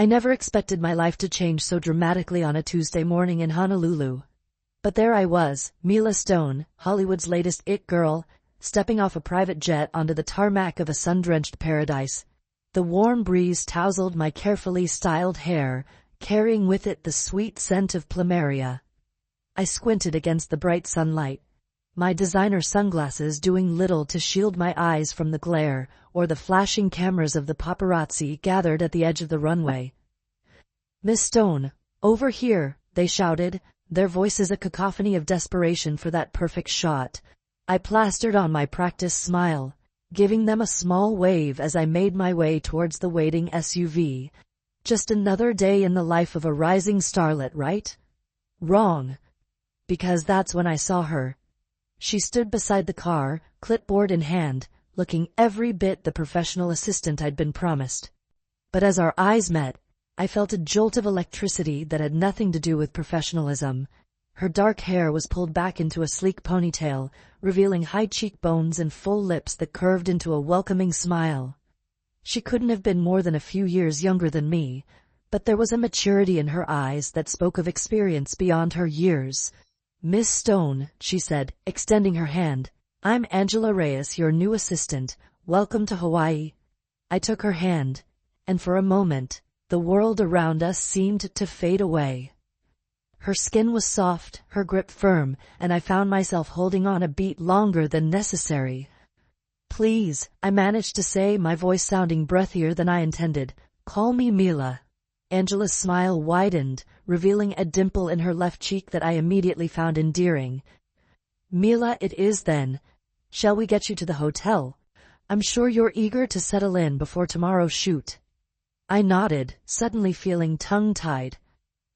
I never expected my life to change so dramatically on a Tuesday morning in Honolulu. But there I was, Mila Stone, Hollywood's latest it girl, stepping off a private jet onto the tarmac of a sun-drenched paradise. The warm breeze tousled my carefully styled hair, carrying with it the sweet scent of plumeria. I squinted against the bright sunlight, my designer sunglasses doing little to shield my eyes from the glare or the flashing cameras of the paparazzi gathered at the edge of the runway. "Miss Stone, over here," they shouted, their voices a cacophony of desperation for that perfect shot. I plastered on my practiced smile, giving them a small wave as I made my way towards the waiting SUV. Just another day in the life of a rising starlet, right? Wrong. Because that's when I saw her. She stood beside the car, clipboard in hand, looking every bit the professional assistant I'd been promised. But as our eyes met, I felt a jolt of electricity that had nothing to do with professionalism. Her dark hair was pulled back into a sleek ponytail, revealing high cheekbones and full lips that curved into a welcoming smile. She couldn't have been more than a few years younger than me, but there was a maturity in her eyes that spoke of experience beyond her years. "Miss Stone," she said, extending her hand, "I'm Angela Reyes, your new assistant. Welcome to Hawaii." I took her hand, and for a moment, the world around us seemed to fade away. Her skin was soft, her grip firm, and I found myself holding on a beat longer than necessary. "Please," I managed to say, my voice sounding breathier than I intended. "Call me Mila." Angela's smile widened, revealing a dimple in her left cheek that I immediately found endearing. "Mila it is then. Shall we get you to the hotel? I'm sure you're eager to settle in before tomorrow's shoot." I nodded, suddenly feeling tongue-tied.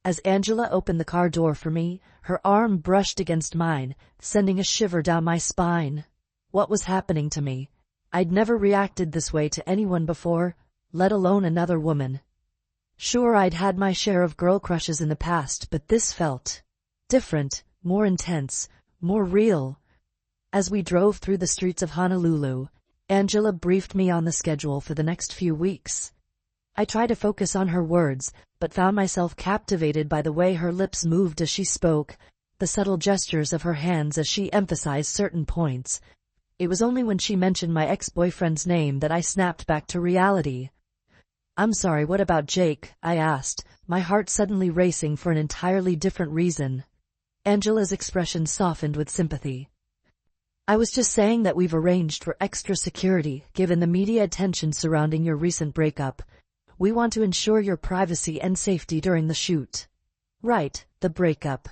As Angela opened the car door for me, her arm brushed against mine, sending a shiver down my spine. What was happening to me? I'd never reacted this way to anyone before, let alone another woman. Sure, I'd had my share of girl crushes in the past, but this felt different, more intense, more real. As we drove through the streets of Honolulu, Angela briefed me on the schedule for the next few weeks. I tried to focus on her words, but found myself captivated by the way her lips moved as she spoke, the subtle gestures of her hands as she emphasized certain points. It was only when she mentioned my ex-boyfriend's name that I snapped back to reality. "I'm sorry, what about Jake?" I asked, my heart suddenly racing for an entirely different reason. Angela's expression softened with sympathy. "I was just saying that we've arranged for extra security, given the media attention surrounding your recent breakup. We want to ensure your privacy and safety during the shoot." Right, the breakup.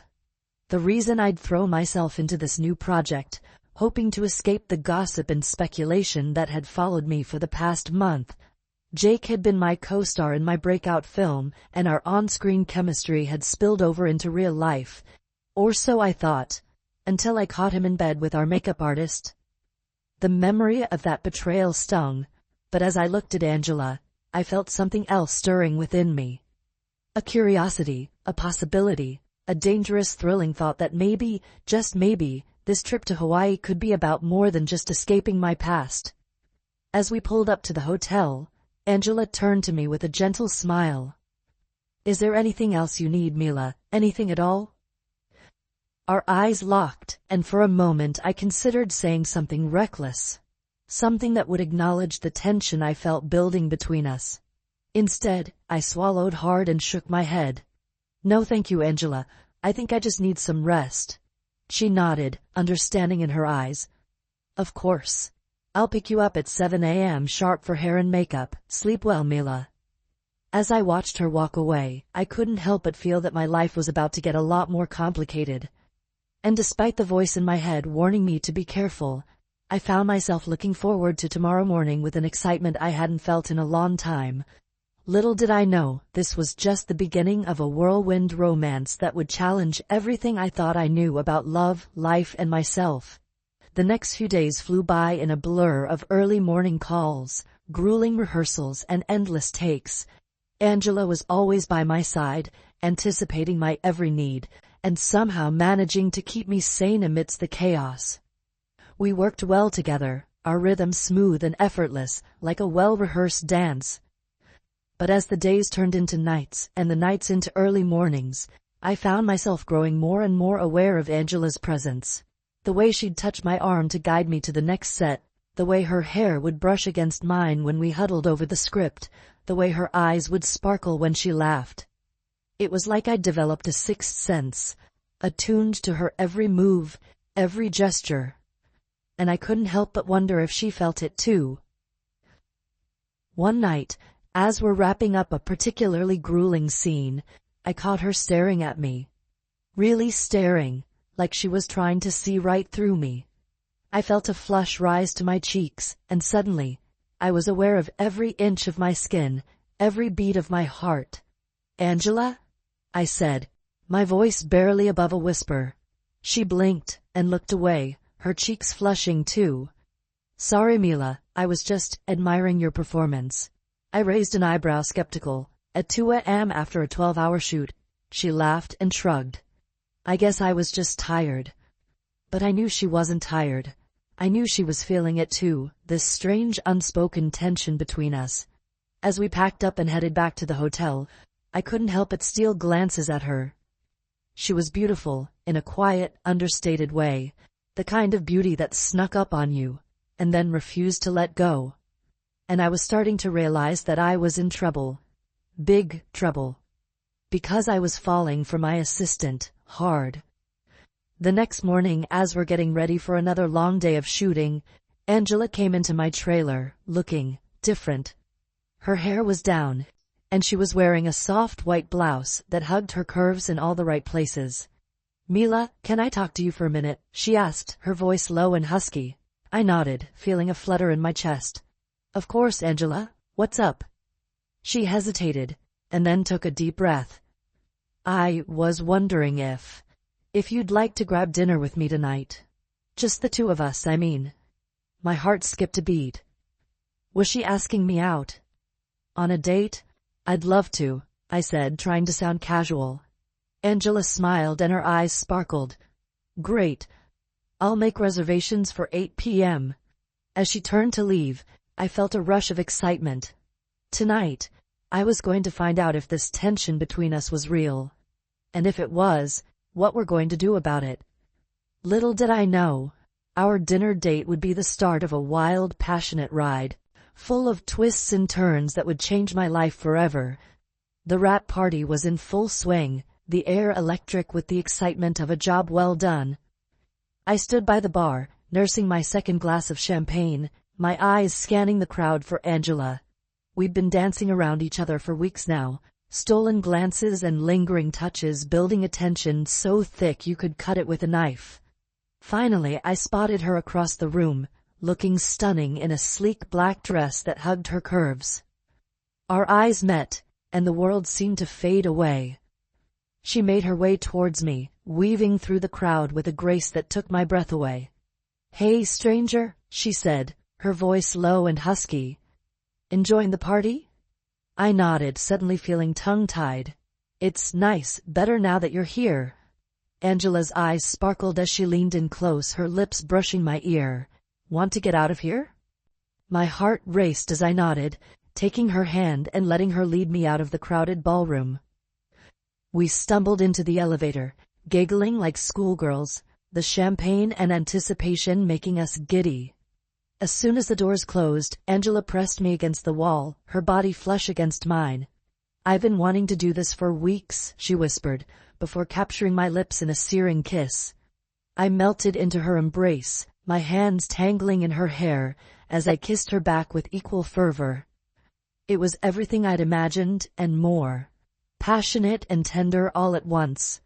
The reason I'd throw myself into this new project, hoping to escape the gossip and speculation that had followed me for the past month. Jake had been my co-star in my breakout film, and our on-screen chemistry had spilled over into real life. Or so I thought, until I caught him in bed with our makeup artist. The memory of that betrayal stung, but as I looked at Angela, I felt something else stirring within me. A curiosity, a possibility, a dangerous, thrilling thought that maybe, just maybe, this trip to Hawaii could be about more than just escaping my past. As we pulled up to the hotel, Angela turned to me with a gentle smile. "Is there anything else you need, Mila? Anything at all?" Our eyes locked, and for a moment I considered saying something reckless. Something that would acknowledge the tension I felt building between us. Instead, I swallowed hard and shook my head. "No thank you, Angela. I think I just need some rest." She nodded, understanding in her eyes. "Of course. I'll pick you up at 7 a.m. sharp for hair and makeup. Sleep well, Mila." As I watched her walk away, I couldn't help but feel that my life was about to get a lot more complicated. And despite the voice in my head warning me to be careful, I found myself looking forward to tomorrow morning with an excitement I hadn't felt in a long time. Little did I know, this was just the beginning of a whirlwind romance that would challenge everything I thought I knew about love, life, and myself. The next few days flew by in a blur of early morning calls, grueling rehearsals, and endless takes. Angela was always by my side, anticipating my every need, and somehow managing to keep me sane amidst the chaos. We worked well together, our rhythm smooth and effortless, like a well-rehearsed dance. But as the days turned into nights, and the nights into early mornings, I found myself growing more and more aware of Angela's presence. The way she'd touch my arm to guide me to the next set, the way her hair would brush against mine when we huddled over the script, the way her eyes would sparkle when she laughed. It was like I'd developed a sixth sense, attuned to her every move, every gesture. And I couldn't help but wonder if she felt it too. One night, as we're wrapping up a particularly grueling scene, I caught her staring at me. Really staring, like she was trying to see right through me. I felt a flush rise to my cheeks, and suddenly, I was aware of every inch of my skin, every beat of my heart. "Angela?" I said, my voice barely above a whisper. She blinked and looked away, her cheeks flushing too. "Sorry, Mila, I was just admiring your performance." I raised an eyebrow, skeptical. "At 2 a.m. after a 12-hour shoot." She laughed and shrugged. "I guess I was just tired." But I knew she wasn't tired. I knew she was feeling it too, this strange unspoken tension between us. As we packed up and headed back to the hotel, I couldn't help but steal glances at her. She was beautiful, in a quiet, understated way, the kind of beauty that snuck up on you, and then refused to let go. And I was starting to realize that I was in trouble. Big trouble. Because I was falling for my assistant, hard. The next morning, as we're getting ready for another long day of shooting, Angela came into my trailer, looking different. Her hair was down, and she was wearing a soft white blouse that hugged her curves in all the right places. "Mila, can I talk to you for a minute?" she asked, her voice low and husky. I nodded, feeling a flutter in my chest. "Of course, Angela. What's up?" She hesitated, and then took a deep breath. "I was wondering if you'd like to grab dinner with me tonight. Just the two of us, I mean." My heart skipped a beat. Was she asking me out? On a date? "I'd love to," I said, trying to sound casual. Angela smiled and her eyes sparkled. "Great. I'll make reservations for 8 p.m. As she turned to leave, I felt a rush of excitement. Tonight, I was going to find out if this tension between us was real. And if it was, what we're going to do about it. Little did I know, our dinner date would be the start of a wild, passionate ride, full of twists and turns that would change my life forever. The wrap party was in full swing, the air electric with the excitement of a job well done. I stood by the bar, nursing my second glass of champagne, my eyes scanning the crowd for Angela. We'd been dancing around each other for weeks now, stolen glances and lingering touches building a tension so thick you could cut it with a knife. Finally, I spotted her across the room, looking stunning in a sleek black dress that hugged her curves. Our eyes met, and the world seemed to fade away. She made her way towards me, weaving through the crowd with a grace that took my breath away. "Hey, stranger," she said, her voice low and husky. "Enjoying the party?" I nodded, suddenly feeling tongue-tied. "It's nice, better now that you're here." Angela's eyes sparkled as she leaned in close, her lips brushing my ear. "Want to get out of here?" My heart raced as I nodded, taking her hand and letting her lead me out of the crowded ballroom. We stumbled into the elevator, giggling like schoolgirls, the champagne and anticipation making us giddy. As soon as the doors closed, Angela pressed me against the wall, her body flush against mine. "I've been wanting to do this for weeks," she whispered, before capturing my lips in a searing kiss. I melted into her embrace, my hands tangling in her hair, as I kissed her back with equal fervor. It was everything I'd imagined, and more. Passionate and tender all at once.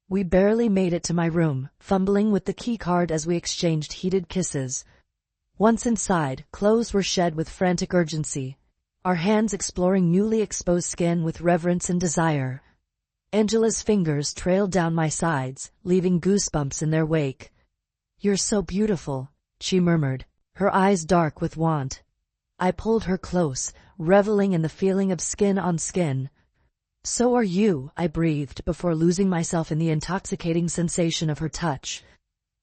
We barely made it to my room, fumbling with the key card as we exchanged heated kisses. Once inside, clothes were shed with frantic urgency, our hands exploring newly exposed skin with reverence and desire. Angela's fingers trailed down my sides, leaving goosebumps in their wake. "You're so beautiful," she murmured, her eyes dark with want. I pulled her close, reveling in the feeling of skin on skin. "So are you," I breathed before losing myself in the intoxicating sensation of her touch.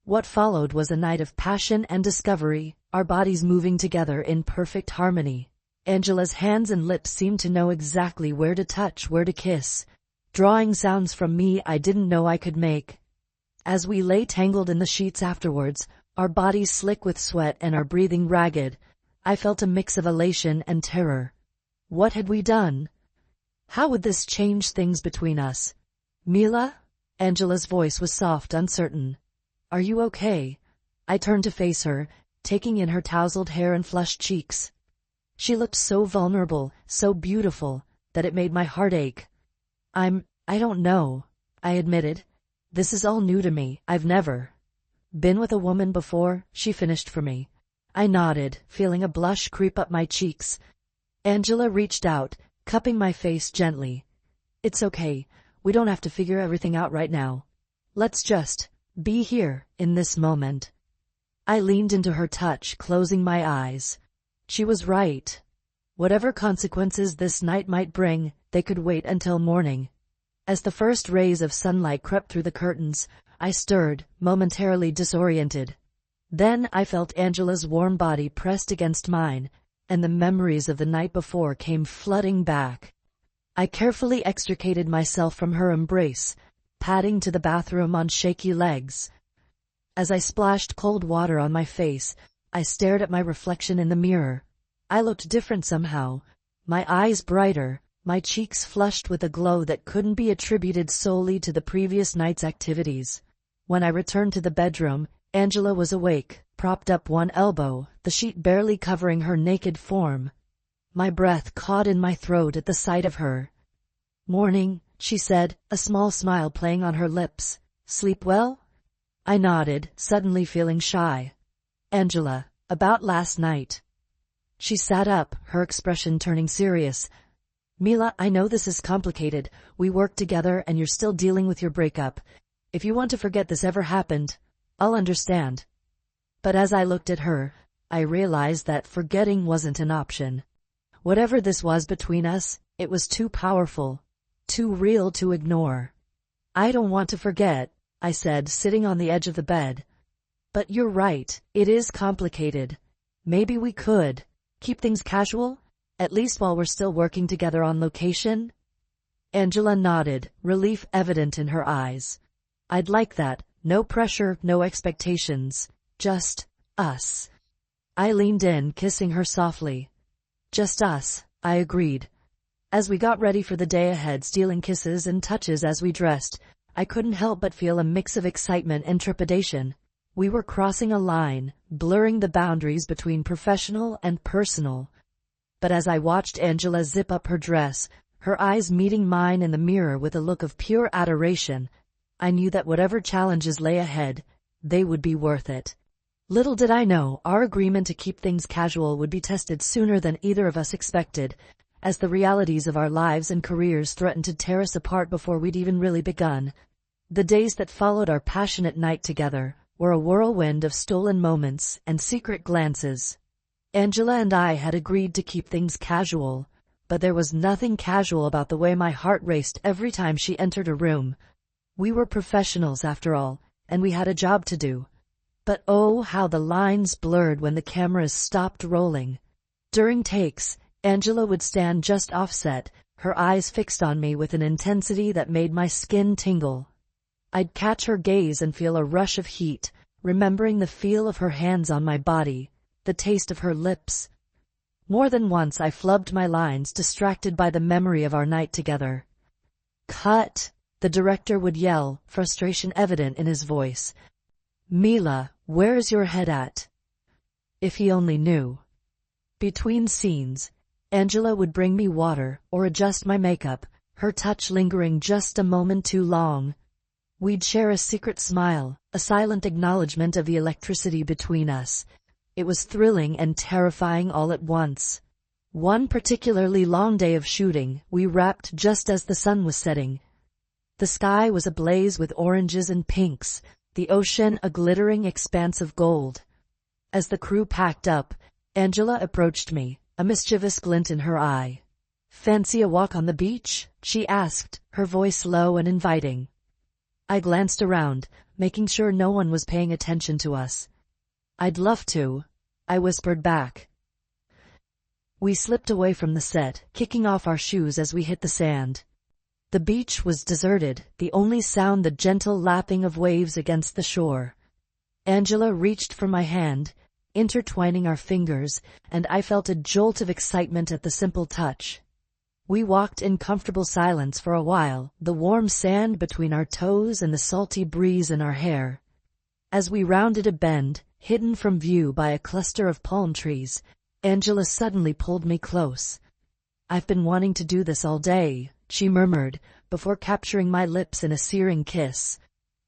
What followed was a night of passion and discovery, our bodies moving together in perfect harmony. Angela's hands and lips seemed to know exactly where to touch, where to kiss, drawing sounds from me I didn't know I could make. As we lay tangled in the sheets afterwards, our bodies slick with sweat and our breathing ragged, I felt a mix of elation and terror. What had we done? How would this change things between us? Mila? Angela's voice was soft, uncertain. Are you okay? I turned to face her, taking in her tousled hair and flushed cheeks. She looked so vulnerable, so beautiful, that it made my heart ache. I don't know, I admitted. This is all new to me. I've never been with a woman before, she finished for me. I nodded, feeling a blush creep up my cheeks. Angela reached out, cupping my face gently. It's okay. We don't have to figure everything out right now. Let's just be here, in this moment. I leaned into her touch, closing my eyes. She was right. Whatever consequences this night might bring, they could wait until morning. As the first rays of sunlight crept through the curtains, I stirred, momentarily disoriented. Then I felt Angela's warm body pressed against mine, and the memories of the night before came flooding back. I carefully extricated myself from her embrace, padding to the bathroom on shaky legs. As I splashed cold water on my face, I stared at my reflection in the mirror. I looked different somehow, my eyes brighter, my cheeks flushed with a glow that couldn't be attributed solely to the previous night's activities. When I returned to the bedroom, Angela was awake, propped up one elbow, the sheet barely covering her naked form. My breath caught in my throat at the sight of her. Morning, she said, a small smile playing on her lips. Sleep well? I nodded, suddenly feeling shy. Angela, about last night. She sat up, her expression turning serious. Mila, I know this is complicated. We work together and you're still dealing with your breakup. If you want to forget this ever happened, I'll understand. But as I looked at her, I realized that forgetting wasn't an option. Whatever this was between us, it was too powerful, too real to ignore. I don't want to forget, I said, sitting on the edge of the bed. But you're right, it is complicated. Maybe we could keep things casual, at least while we're still working together on location? Angela nodded, relief evident in her eyes. I'd like that. No pressure, no expectations. Just us. I leaned in, kissing her softly. Just us, I agreed. As we got ready for the day ahead, stealing kisses and touches as we dressed, I couldn't help but feel a mix of excitement and trepidation. We were crossing a line, blurring the boundaries between professional and personal. But as I watched Angela zip up her dress, her eyes meeting mine in the mirror with a look of pure adoration, I knew that whatever challenges lay ahead, they would be worth it. Little did I know, our agreement to keep things casual would be tested sooner than either of us expected, as the realities of our lives and careers threatened to tear us apart before we'd even really begun. The days that followed our passionate night together were a whirlwind of stolen moments and secret glances. Angela and I had agreed to keep things casual, but there was nothing casual about the way my heart raced every time she entered a room. We were professionals after all, and we had a job to do. But oh, how the lines blurred when the cameras stopped rolling. During takes, Angela would stand just offset, her eyes fixed on me with an intensity that made my skin tingle. I'd catch her gaze and feel a rush of heat, remembering the feel of her hands on my body, the taste of her lips. More than once I flubbed my lines, distracted by the memory of our night together. Cut! The director would yell, frustration evident in his voice. Mila, where's your head at? If he only knew. Between scenes, Angela would bring me water or adjust my makeup, her touch lingering just a moment too long. We'd share a secret smile, a silent acknowledgement of the electricity between us. It was thrilling and terrifying all at once. One particularly long day of shooting, we wrapped just as the sun was setting. The sky was ablaze with oranges and pinks, the ocean a glittering expanse of gold. As the crew packed up, Angela approached me, a mischievous glint in her eye. Fancy a walk on the beach? She asked, her voice low and inviting. I glanced around, making sure no one was paying attention to us. I'd love to, I whispered back. We slipped away from the set, kicking off our shoes as we hit the sand. The beach was deserted, the only sound the gentle lapping of waves against the shore. Angela reached for my hand, intertwining our fingers, and I felt a jolt of excitement at the simple touch. We walked in comfortable silence for a while, the warm sand between our toes and the salty breeze in our hair. As we rounded a bend, hidden from view by a cluster of palm trees, Angela suddenly pulled me close. "I've been wanting to do this all day," she murmured, before capturing my lips in a searing kiss.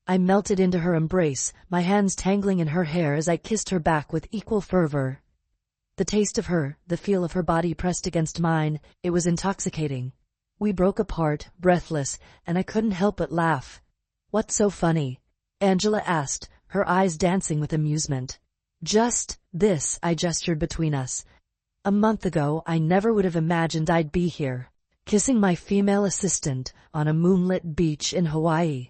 I melted into her embrace, my hands tangling in her hair as I kissed her back with equal fervor. The taste of her, the feel of her body pressed against mine, it was intoxicating. We broke apart, breathless, and I couldn't help but laugh. "What's so funny?" Angela asked, her eyes dancing with amusement. "Just this," I gestured between us. "A month ago, I never would have imagined I'd be here, kissing my female assistant on a moonlit beach in Hawaii."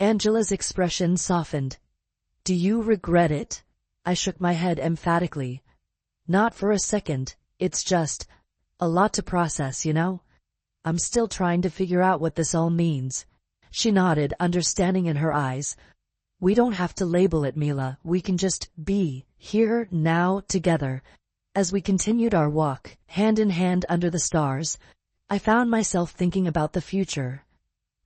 Angela's expression softened. "Do you regret it?" I shook my head emphatically. "Not for a second. It's just a lot to process, you know? I'm still trying to figure out what this all means." She nodded, understanding in her eyes. "We don't have to label it, Mila. We can just be here now together." As we continued our walk, hand in hand under the stars, I found myself thinking about the future.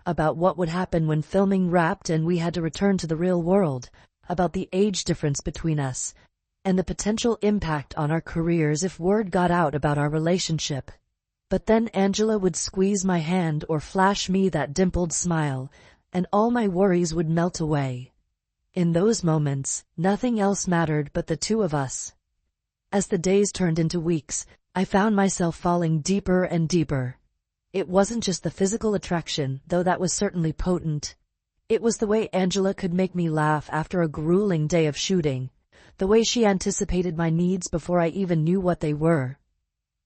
About what would happen when filming wrapped and we had to return to the real world, about the age difference between us, and the potential impact on our careers if word got out about our relationship. But then Angela would squeeze my hand or flash me that dimpled smile, and all my worries would melt away. In those moments, nothing else mattered but the two of us. As the days turned into weeks, I found myself falling deeper and deeper. It wasn't just the physical attraction, though that was certainly potent. It was the way Angela could make me laugh after a grueling day of shooting, the way she anticipated my needs before I even knew what they were,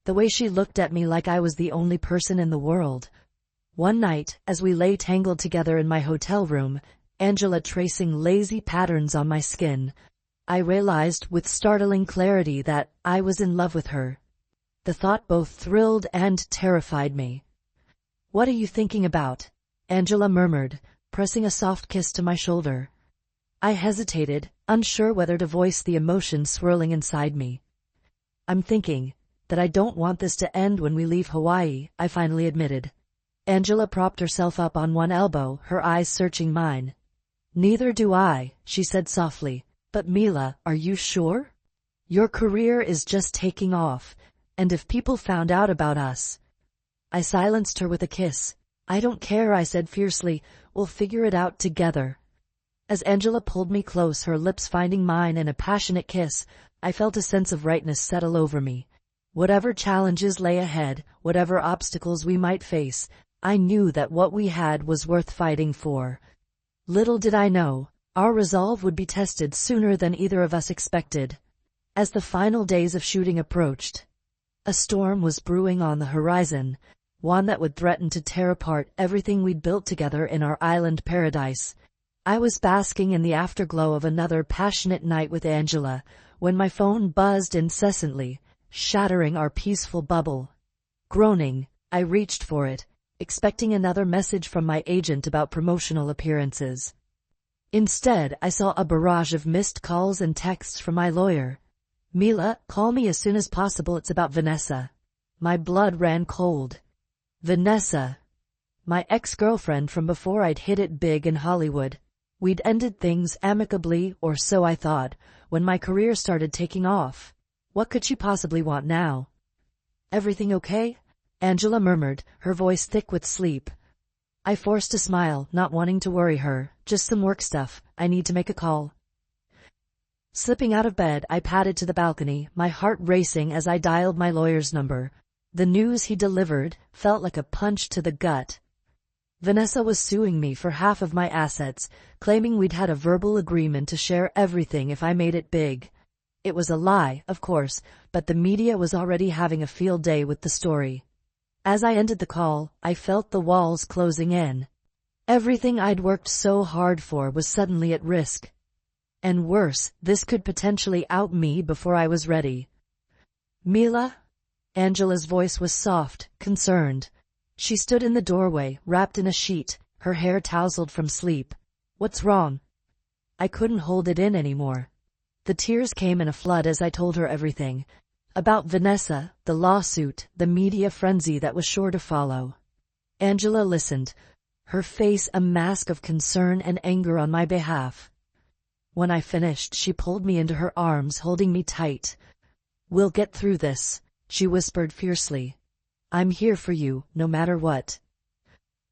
the way she looked at me like I was the only person in the world. One night, as we lay tangled together in my hotel room, Angela tracing lazy patterns on my skin, I realized with startling clarity that I was in love with her. The thought both thrilled and terrified me. "What are you thinking about?" Angela murmured, pressing a soft kiss to my shoulder. I hesitated, unsure whether to voice the emotion swirling inside me. "I'm thinking that I don't want this to end when we leave Hawaii," I finally admitted. Angela propped herself up on one elbow, her eyes searching mine. "Neither do I," she said softly. "But Mila, are you sure? Your career is just taking off, and if people found out about us—" I silenced her with a kiss. "I don't care," I said fiercely. "We'll figure it out together." As Angela pulled me close, her lips finding mine in a passionate kiss, I felt a sense of rightness settle over me. Whatever challenges lay ahead, whatever obstacles we might face, I knew that what we had was worth fighting for. Little did I know, our resolve would be tested sooner than either of us expected. As the final days of shooting approached, a storm was brewing on the horizon, one that would threaten to tear apart everything we'd built together in our island paradise. I was basking in the afterglow of another passionate night with Angela, when my phone buzzed incessantly, shattering our peaceful bubble. Groaning, I reached for it, expecting another message from my agent about promotional appearances. Instead, I saw a barrage of missed calls and texts from my lawyer. "Mila, call me as soon as possible, it's about Vanessa." My blood ran cold. Vanessa. My ex-girlfriend from before I'd hit it big in Hollywood. We'd ended things amicably, or so I thought, when my career started taking off. What could she possibly want now? "Everything okay?" Angela murmured, her voice thick with sleep. I forced a smile, not wanting to worry her. "Just some work stuff. I need to make a call." Slipping out of bed, I padded to the balcony, my heart racing as I dialed my lawyer's number. The news he delivered felt like a punch to the gut. Vanessa was suing me for half of my assets, claiming we'd had a verbal agreement to share everything if I made it big. It was a lie, of course, but the media was already having a field day with the story. As I ended the call, I felt the walls closing in. Everything I'd worked so hard for was suddenly at risk. And worse, this could potentially out me before I was ready. "Mila?" Angela's voice was soft, concerned. She stood in the doorway, wrapped in a sheet, her hair tousled from sleep. "What's wrong?" I couldn't hold it in anymore. The tears came in a flood as I told her everything. About Vanessa, the lawsuit, the media frenzy that was sure to follow. Angela listened, her face a mask of concern and anger on my behalf. When I finished, she pulled me into her arms, holding me tight. "We'll get through this," she whispered fiercely. "I'm here for you, no matter what."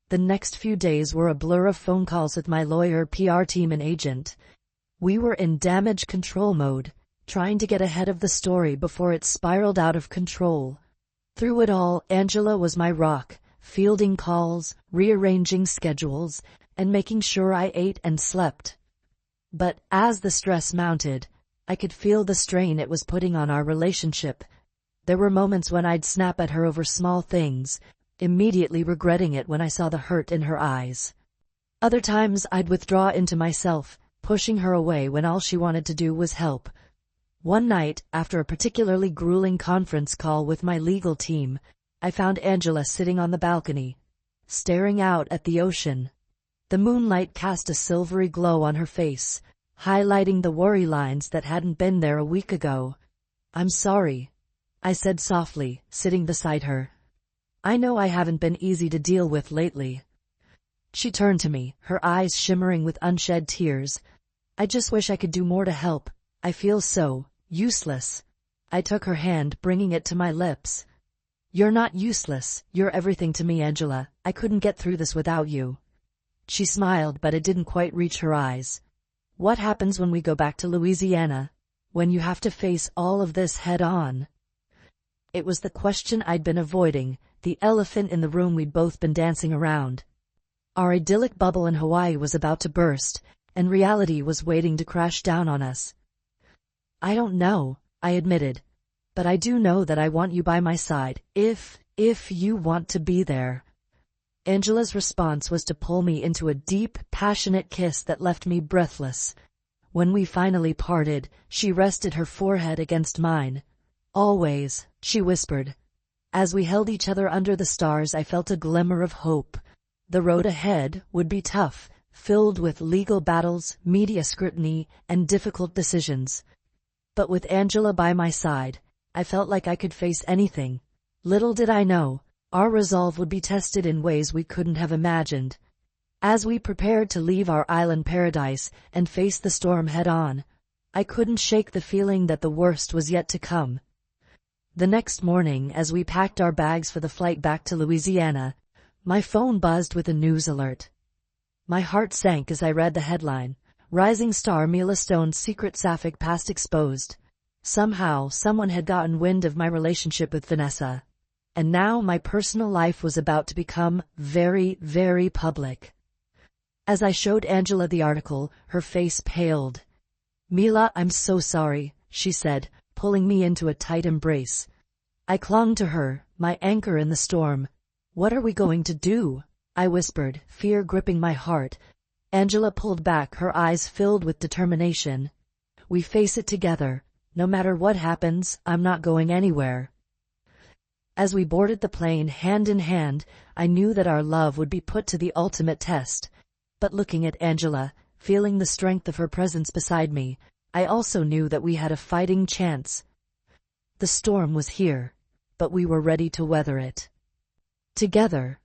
The next few days were a blur of phone calls with my lawyer, PR team, and agent. We were in damage control mode, trying to get ahead of the story before it spiraled out of control. Through it all, Angela was my rock, fielding calls, rearranging schedules, and making sure I ate and slept. But as the stress mounted, I could feel the strain it was putting on our relationship. There were moments when I'd snap at her over small things, immediately regretting it when I saw the hurt in her eyes. Other times I'd withdraw into myself, pushing her away when all she wanted to do was help. One night, after a particularly grueling conference call with my legal team, I found Angela sitting on the balcony, staring out at the ocean. The moonlight cast a silvery glow on her face, highlighting the worry lines that hadn't been there a week ago. "I'm sorry," I said softly, sitting beside her. "I know I haven't been easy to deal with lately." She turned to me, her eyes shimmering with unshed tears. "I just wish I could do more to help. I feel so useless." I took her hand, bringing it to my lips. "You're not useless. You're everything to me, Angela. I couldn't get through this without you." She smiled, but it didn't quite reach her eyes. "What happens when we go back to Louisiana? When you have to face all of this head on?" It was the question I'd been avoiding, the elephant in the room we'd both been dancing around. Our idyllic bubble in Hawaii was about to burst, and reality was waiting to crash down on us. "I don't know," I admitted, "but I do know that I want you by my side, if you want to be there." Angela's response was to pull me into a deep, passionate kiss that left me breathless. When we finally parted, she rested her forehead against mine. "Always," she whispered. As we held each other under the stars, I felt a glimmer of hope. The road ahead would be tough, filled with legal battles, media scrutiny, and difficult decisions. But with Angela by my side, I felt like I could face anything. Little did I know, our resolve would be tested in ways we couldn't have imagined. As we prepared to leave our island paradise and face the storm head-on, I couldn't shake the feeling that the worst was yet to come. The next morning, as we packed our bags for the flight back to Louisiana, my phone buzzed with a news alert. My heart sank as I read the headline: "Rising star Mila Stone's secret sapphic past exposed." Somehow, someone had gotten wind of my relationship with Vanessa. And now my personal life was about to become very, very public. As I showed Angela the article, her face paled. "Mila, I'm so sorry," she said, pulling me into a tight embrace. I clung to her, my anchor in the storm. "What are we going to do?" I whispered, fear gripping my heart. Angela pulled back, her eyes filled with determination. "We face it together. No matter what happens, I'm not going anywhere." As we boarded the plane hand in hand, I knew that our love would be put to the ultimate test. But looking at Angela, feeling the strength of her presence beside me, I also knew that we had a fighting chance. The storm was here, but we were ready to weather it. Together.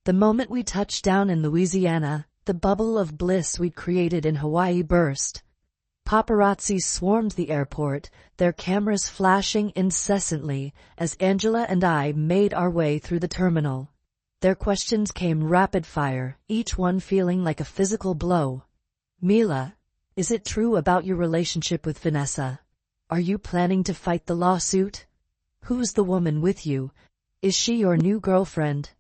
The moment we touched down in Louisiana, the bubble of bliss we'd created in Hawaii burst. Paparazzi swarmed the airport, their cameras flashing incessantly as Angela and I made our way through the terminal. Their questions came rapid fire, each one feeling like a physical blow. "Mila, is it true about your relationship with Vanessa? Are you planning to fight the lawsuit? Who's the woman with you? Is she your new girlfriend?"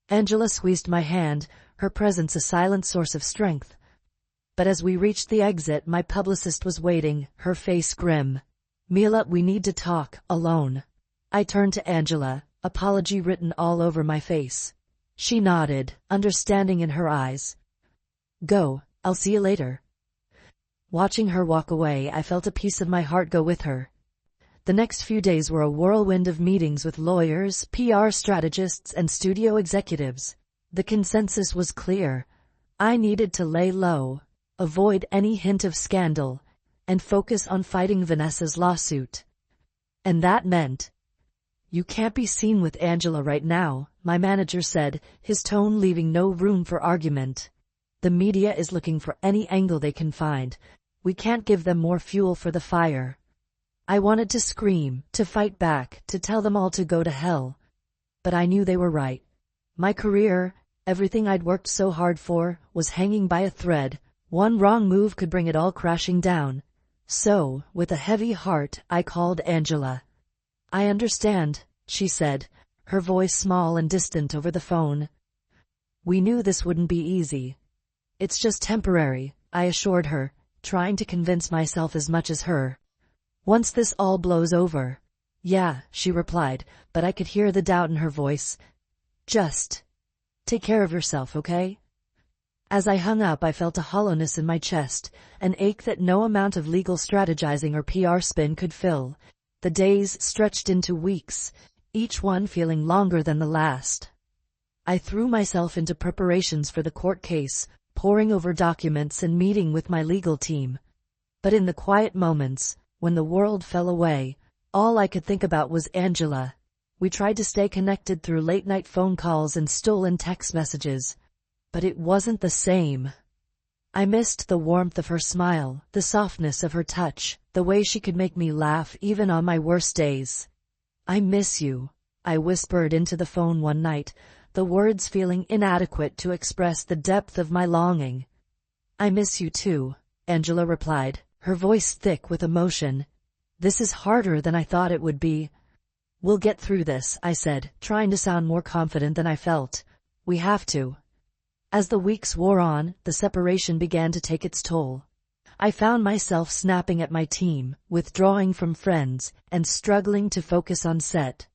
Angela squeezed my hand, her presence a silent source of strength. But as we reached the exit, my publicist was waiting, her face grim. "Mila, we need to talk, alone." I turned to Angela, apology written all over my face. She nodded, understanding in her eyes. "Go, I'll see you later." Watching her walk away, I felt a piece of my heart go with her. The next few days were a whirlwind of meetings with lawyers, PR strategists, and studio executives. The consensus was clear. I needed to lay low, avoid any hint of scandal, and focus on fighting Vanessa's lawsuit. And that meant, "You can't be seen with Angela right now," my manager said, his tone leaving no room for argument. "The media is looking for any angle they can find. We can't give them more fuel for the fire." I wanted to scream, to fight back, to tell them all to go to hell. But I knew they were right. My career, everything I'd worked so hard for, was hanging by a thread. One wrong move could bring it all crashing down. So, with a heavy heart, I called Angela. "I understand," she said, her voice small and distant over the phone. "We knew this wouldn't be easy." "It's just temporary," I assured her, trying to convince myself as much as her. "Once this all blows over." "Yeah," she replied, but I could hear the doubt in her voice. "Just take care of yourself, okay?" As I hung up, I felt a hollowness in my chest, an ache that no amount of legal strategizing or PR spin could fill. The days stretched into weeks, each one feeling longer than the last. I threw myself into preparations for the court case, poring over documents and meeting with my legal team. But in the quiet moments, when the world fell away, all I could think about was Angela. We tried to stay connected through late-night phone calls and stolen text messages. But it wasn't the same. I missed the warmth of her smile, the softness of her touch, the way she could make me laugh even on my worst days. "I miss you," I whispered into the phone one night, the words feeling inadequate to express the depth of my longing. "I miss you too," Angela replied, her voice thick with emotion. "This is harder than I thought it would be." "We'll get through this," I said, trying to sound more confident than I felt. "We have to." As the weeks wore on, the separation began to take its toll. I found myself snapping at my team, withdrawing from friends, and struggling to focus on set.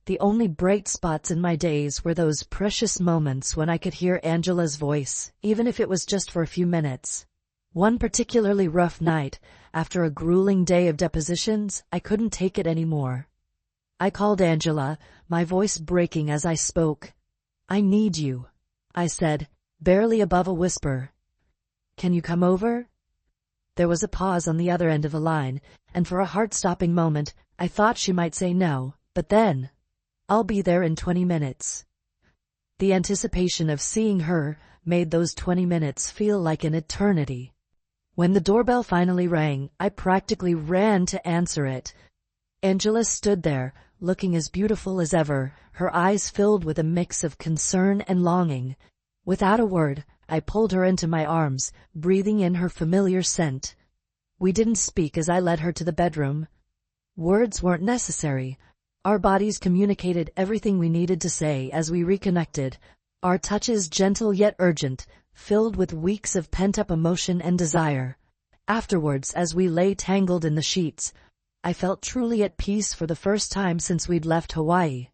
The only bright spots in my days were those precious moments when I could hear Angela's voice, even if it was just for a few minutes. One particularly rough night, after a grueling day of depositions, I couldn't take it anymore. I called Angela, my voice breaking as I spoke. "I need you," I said, barely above a whisper. "Can you come over?" There was a pause on the other end of the line, and for a heart-stopping moment, I thought she might say no, but then, "I'll be there in 20 minutes. The anticipation of seeing her made those 20 minutes feel like an eternity. When the doorbell finally rang, I practically ran to answer it. Angela stood there, looking as beautiful as ever, her eyes filled with a mix of concern and longing. Without a word, I pulled her into my arms, breathing in her familiar scent. We didn't speak as I led her to the bedroom. Words weren't necessary. Our bodies communicated everything we needed to say as we reconnected, our touches gentle yet urgent, filled with weeks of pent-up emotion and desire. Afterwards, as we lay tangled in the sheets, I felt truly at peace for the first time since we'd left Hawaii.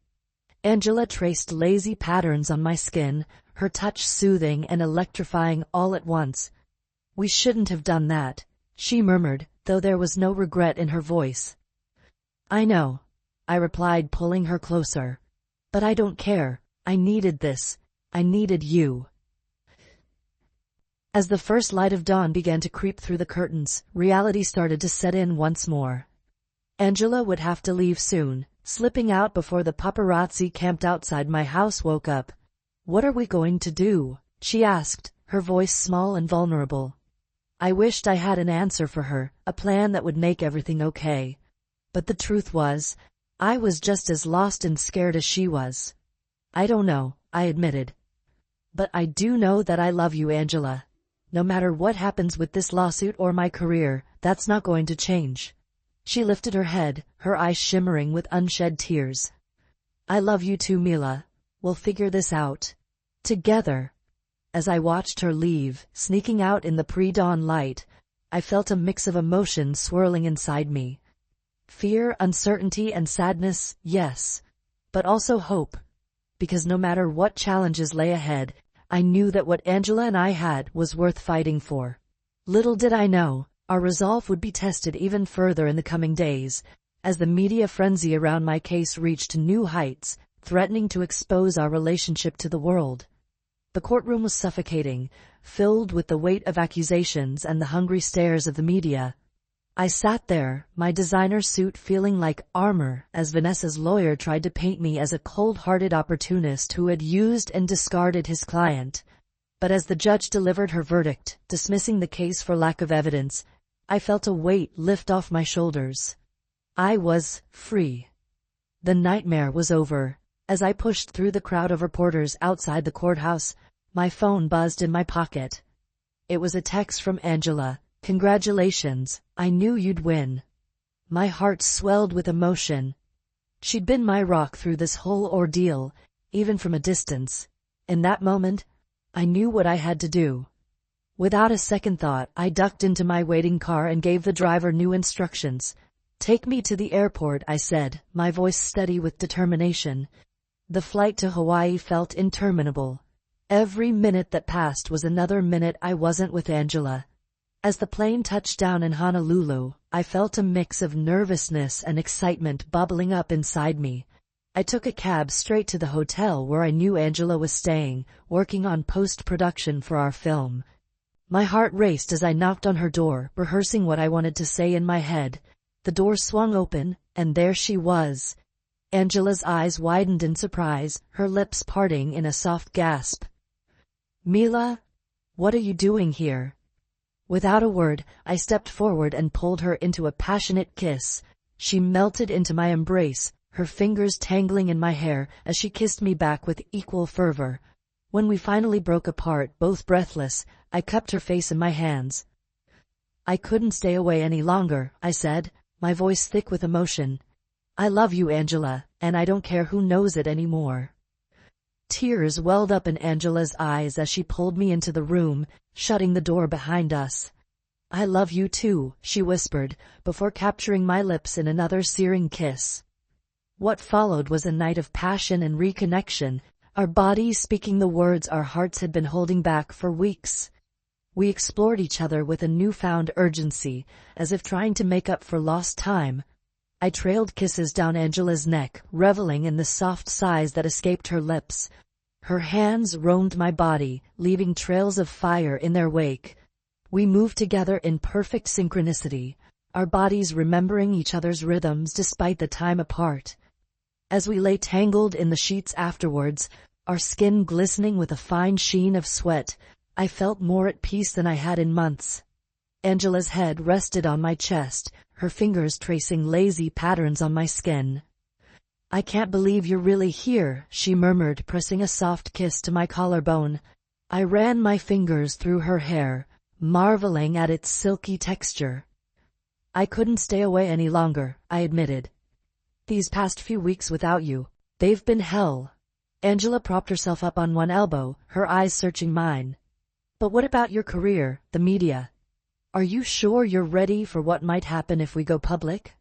Angela traced lazy patterns on my skin, her touch soothing and electrifying all at once. "We shouldn't have done that," she murmured, though there was no regret in her voice. "I know," I replied, pulling her closer. "But I don't care. I needed this. I needed you." As the first light of dawn began to creep through the curtains, reality started to set in once more. Angela would have to leave soon, slipping out before the paparazzi camped outside my house woke up. "What are we going to do?" she asked, her voice small and vulnerable. I wished I had an answer for her, a plan that would make everything okay. But the truth was, I was just as lost and scared as she was. "I don't know," I admitted. "But I do know that I love you, Angela. No matter what happens with this lawsuit or my career, that's not going to change." She lifted her head, her eyes shimmering with unshed tears. "I love you too, Mila. We'll figure this out. Together." As I watched her leave, sneaking out in the pre-dawn light, I felt a mix of emotions swirling inside me. Fear, uncertainty, and sadness, yes. But also hope. Because no matter what challenges lay ahead, I knew that what Angela and I had was worth fighting for. Little did I know, our resolve would be tested even further in the coming days. as the media frenzy around my case reached new heights, threatening to expose our relationship to the world. The courtroom was suffocating, filled with the weight of accusations and the hungry stares of the media. I sat there, my designer suit feeling like armor, as Vanessa's lawyer tried to paint me as a cold-hearted opportunist who had used and discarded his client. But as the judge delivered her verdict, dismissing the case for lack of evidence, I felt a weight lift off my shoulders. I was free. The nightmare was over. As I pushed through the crowd of reporters outside the courthouse, my phone buzzed in my pocket. It was a text from Angela. "Congratulations, I knew you'd win." My heart swelled with emotion. She'd been my rock through this whole ordeal, even from a distance. In that moment, I knew what I had to do. Without a second thought, I ducked into my waiting car and gave the driver new instructions. "Take me to the airport," I said, my voice steady with determination. The flight to Hawaii felt interminable. Every minute that passed was another minute I wasn't with Angela. As the plane touched down in Honolulu, I felt a mix of nervousness and excitement bubbling up inside me. I took a cab straight to the hotel where I knew Angela was staying, working on post-production for our film. My heart raced as I knocked on her door, rehearsing what I wanted to say in my head. The door swung open, and there she was. Angela's eyes widened in surprise, her lips parting in a soft gasp. "Mila, what are you doing here?" Without a word, I stepped forward and pulled her into a passionate kiss. She melted into my embrace, her fingers tangling in my hair as she kissed me back with equal fervor. When we finally broke apart, both breathless, I cupped her face in my hands. "I couldn't stay away any longer," I said, my voice thick with emotion. "I love you, Angela, and I don't care who knows it anymore." Tears welled up in Angela's eyes as she pulled me into the room, shutting the door behind us. "I love you too," she whispered, before capturing my lips in another searing kiss. What followed was a night of passion and reconnection, our bodies speaking the words our hearts had been holding back for weeks. We explored each other with a newfound urgency, as if trying to make up for lost time. I trailed kisses down Angela's neck, reveling in the soft sighs that escaped her lips. Her hands roamed my body, leaving trails of fire in their wake. We moved together in perfect synchronicity, our bodies remembering each other's rhythms despite the time apart. As we lay tangled in the sheets afterwards, our skin glistening with a fine sheen of sweat, I felt more at peace than I had in months. Angela's head rested on my chest, her fingers tracing lazy patterns on my skin. "I can't believe you're really here," she murmured, pressing a soft kiss to my collarbone. I ran my fingers through her hair, marveling at its silky texture. "I couldn't stay away any longer," I admitted. "These past few weeks without you, they've been hell." Angela propped herself up on one elbow, her eyes searching mine. "But what about your career, the media? Are you sure you're ready for what might happen if we go public?"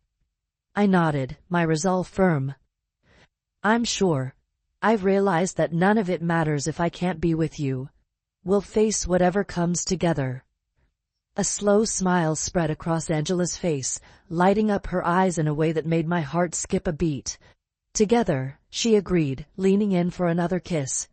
I nodded, my resolve firm. "I'm sure. I've realized that none of it matters if I can't be with you. We'll face whatever comes together." A slow smile spread across Angela's face, lighting up her eyes in a way that made my heart skip a beat. "Together," she agreed, leaning in for another kiss.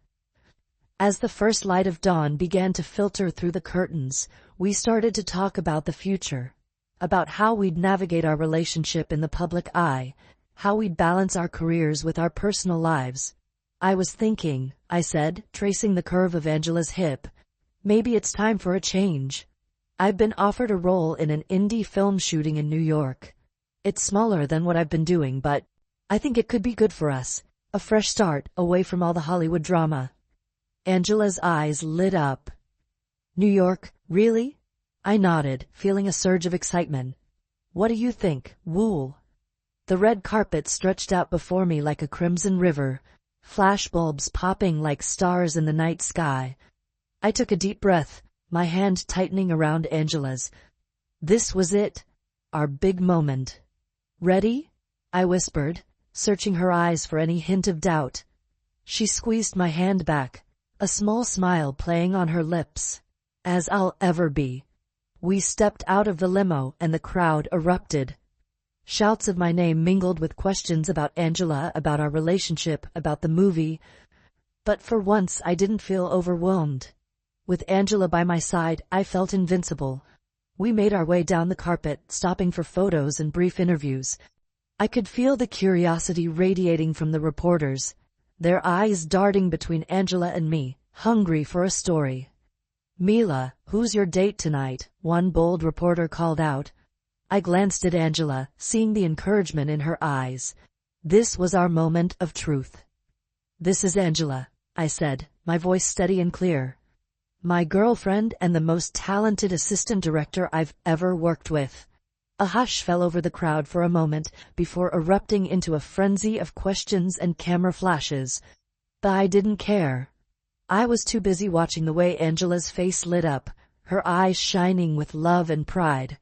As the first light of dawn began to filter through the curtains, we started to talk about the future, about how we'd navigate our relationship in the public eye, how we'd balance our careers with our personal lives. "I was thinking," I said, tracing the curve of Angela's hip, "maybe it's time for a change. I've been offered a role in an indie film shooting in New York. It's smaller than what I've been doing, but I think it could be good for us. A fresh start, away from all the Hollywood drama." Angela's eyes lit up. "New York, really?" I nodded, feeling a surge of excitement. "What do you think, Wool?" The red carpet stretched out before me like a crimson river, flashbulbs popping like stars in the night sky. I took a deep breath, my hand tightening around Angela's. This was it, our big moment. "Ready?" I whispered, searching her eyes for any hint of doubt. She squeezed my hand back, a small smile playing on her lips. "As I'll ever be." We stepped out of the limo and the crowd erupted. Shouts of my name mingled with questions about Angela, about our relationship, about the movie. But for once I didn't feel overwhelmed. With Angela by my side, I felt invincible. We made our way down the carpet, stopping for photos and brief interviews. I could feel the curiosity radiating from the reporters, their eyes darting between Angela and me, hungry for a story. "Mila, who's your date tonight?" one bold reporter called out. I glanced at Angela, seeing the encouragement in her eyes. This was our moment of truth. "This is Angela," I said, my voice steady and clear. "My girlfriend and the most talented assistant director I've ever worked with." A hush fell over the crowd for a moment before erupting into a frenzy of questions and camera flashes. But I didn't care. I was too busy watching the way Angela's face lit up, her eyes shining with love and pride.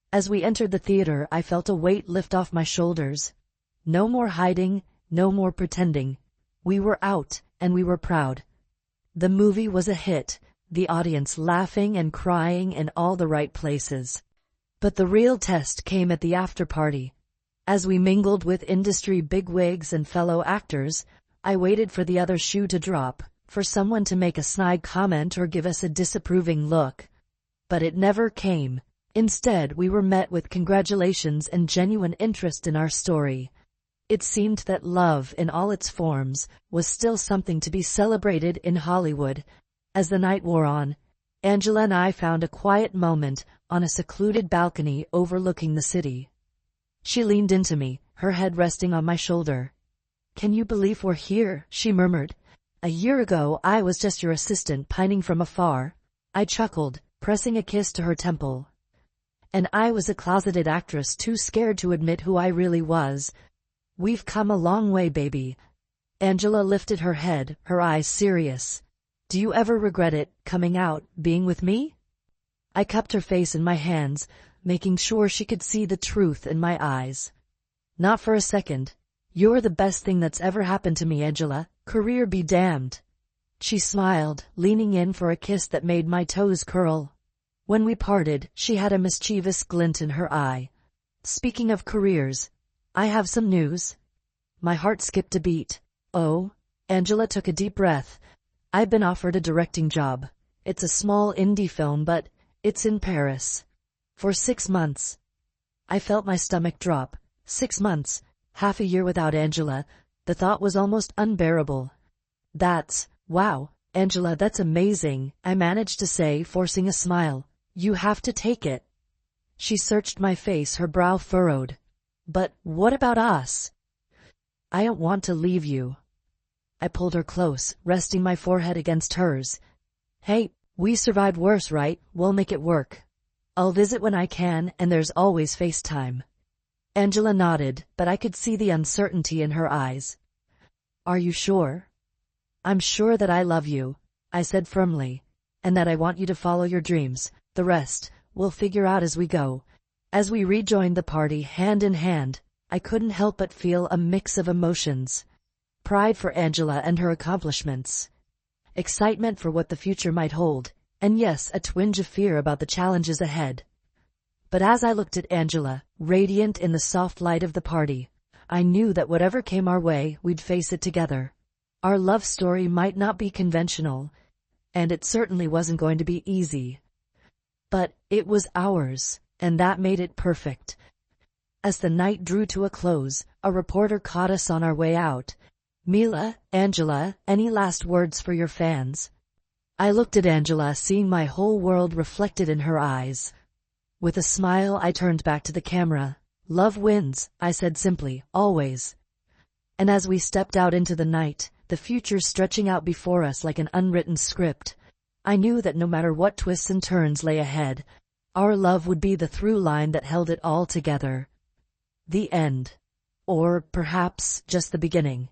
As we entered the theater, I felt a weight lift off my shoulders. No more hiding, no more pretending. We were out, and we were proud. The movie was a hit, the audience laughing and crying in all the right places. But the real test came at the after-party. As we mingled with industry bigwigs and fellow actors, I waited for the other shoe to drop, for someone to make a snide comment or give us a disapproving look. But it never came. Instead, we were met with congratulations and genuine interest in our story. It seemed that love, in all its forms, was still something to be celebrated in Hollywood. As the night wore on, Angela and I found a quiet moment on a secluded balcony overlooking the city. She leaned into me, her head resting on my shoulder. "Can you believe we're here?" she murmured. "A year ago, I was just your assistant pining from afar." I chuckled, pressing a kiss to her temple. "And I was a closeted actress too scared to admit who I really was. We've come a long way, baby." Angela lifted her head, her eyes serious. "Do you ever regret it, coming out, being with me?" I cupped her face in my hands, making sure she could see the truth in my eyes. "Not for a second. You're the best thing that's ever happened to me, Angela. Career be damned." She smiled, leaning in for a kiss that made my toes curl. When we parted, she had a mischievous glint in her eye. "Speaking of careers, I have some news." My heart skipped a beat. "Oh?" Angela took a deep breath. "I've been offered a directing job. It's a small indie film, but it's in Paris. For 6 months." I felt my stomach drop. 6 months, half a year without Angela. The thought was almost unbearable. Wow, Angela, that's amazing," I managed to say, forcing a smile. "You have to take it." She searched my face, her brow furrowed. "But what about us?" "I don't want to leave you." I pulled her close, resting my forehead against hers. "Hey, we survived worse, right? We'll make it work. I'll visit when I can, and there's always FaceTime." Angela nodded, but I could see the uncertainty in her eyes. "Are you sure?" "I'm sure that I love you," I said firmly, "and that I want you to follow your dreams. The rest, we'll figure out as we go." As we rejoined the party hand in hand, I couldn't help but feel a mix of emotions. Pride for Angela and her accomplishments. Excitement for what the future might hold, and yes, a twinge of fear about the challenges ahead. But as I looked at Angela, radiant in the soft light of the party, I knew that whatever came our way, we'd face it together. Our love story might not be conventional, and it certainly wasn't going to be easy. But it was ours, and that made it perfect. As the night drew to a close, a reporter caught us on our way out. "Mila, Angela, any last words for your fans?" I looked at Angela, seeing my whole world reflected in her eyes. With a smile, I turned back to the camera. "Love wins," I said simply, "always." And as we stepped out into the night, the future stretching out before us like an unwritten script, I knew that no matter what twists and turns lay ahead, our love would be the through line that held it all together. The end. Or perhaps just the beginning.